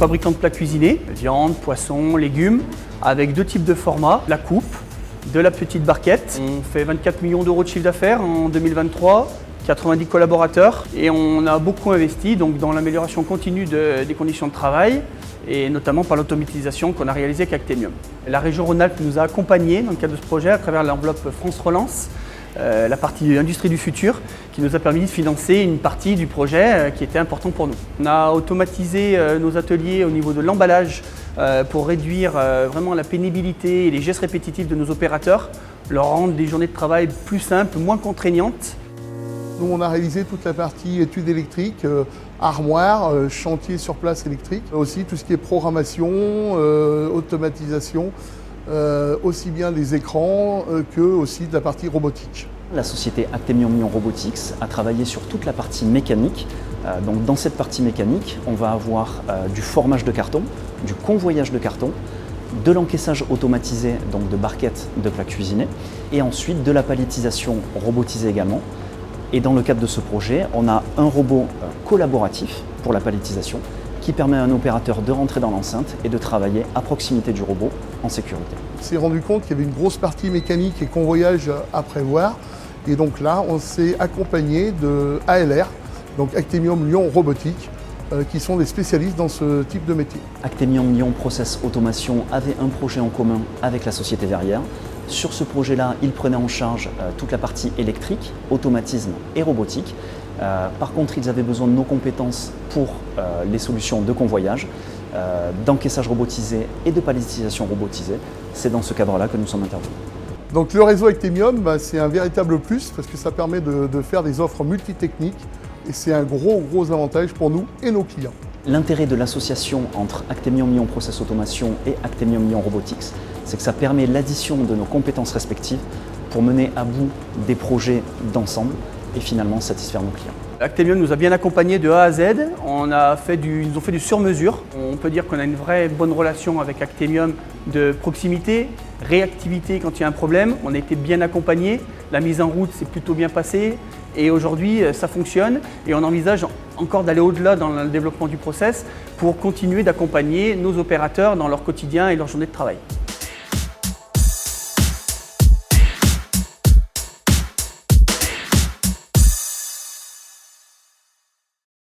fabricant de plats cuisinés, viande, poisson, légumes, avec deux types de formats, la coupe, de la petite barquette. On fait 24 millions d'euros de chiffre d'affaires en 2023, 90 collaborateurs et on a beaucoup investi donc, dans l'amélioration continue des conditions de travail et notamment par l'automatisation qu'on a réalisée avec Actemium. La région Rhône-Alpes nous a accompagnés dans le cadre de ce projet à travers l'enveloppe France Relance, la partie Industrie du futur, qui nous a permis de financer une partie du projet qui était important pour nous. On a automatisé nos ateliers au niveau de l'emballage pour réduire vraiment la pénibilité et les gestes répétitifs de nos opérateurs, leur rendre des journées de travail plus simples, moins contraignantes. Nous, on a réalisé toute la partie études électriques, armoire, chantier sur place électrique, aussi tout ce qui est programmation, automatisation, aussi bien des écrans que aussi de la partie robotique. La société Actemium Lyon Robotics a travaillé sur toute la partie mécanique. Donc dans cette partie mécanique, on va avoir du formage de carton, du convoyage de carton, de l'encaissage automatisé, donc de barquettes de plats cuisinés, et ensuite de la palettisation robotisée également. Et dans le cadre de ce projet, on a un robot collaboratif pour la palettisation qui permet à un opérateur de rentrer dans l'enceinte et de travailler à proximité du robot en sécurité. On s'est rendu compte qu'il y avait une grosse partie mécanique et convoyage à prévoir. Et donc là, on s'est accompagné de ALR, donc Actemium Lyon Robotics, qui sont des spécialistes dans ce type de métier. Actemium Lyon Process Automation avait un projet en commun avec la société Verrière. Sur ce projet-là, il prenait en charge toute la partie électrique, automatisme et robotique. Par contre, ils avaient besoin de nos compétences pour les solutions de convoyage, d'encaissage robotisé et de palettisation robotisée. C'est dans ce cadre-là que nous sommes intervenus. Donc le réseau Actemium, c'est un véritable plus parce que ça permet de faire des offres multitechniques et c'est un gros avantage pour nous et nos clients. L'intérêt de l'association entre Actemium Lyon Process Automation et Actemium Lyon Robotics, c'est que ça permet l'addition de nos compétences respectives pour mener à bout des projets d'ensemble et finalement satisfaire nos clients. Actemium nous a bien accompagnés de A à Z, ils nous ont fait du sur-mesure. On peut dire qu'on a une vraie bonne relation avec Actemium de proximité, réactivité quand il y a un problème. On a été bien accompagnés, la mise en route s'est plutôt bien passée et aujourd'hui ça fonctionne et on envisage encore d'aller au-delà dans le développement du process pour continuer d'accompagner nos opérateurs dans leur quotidien et leur journée de travail.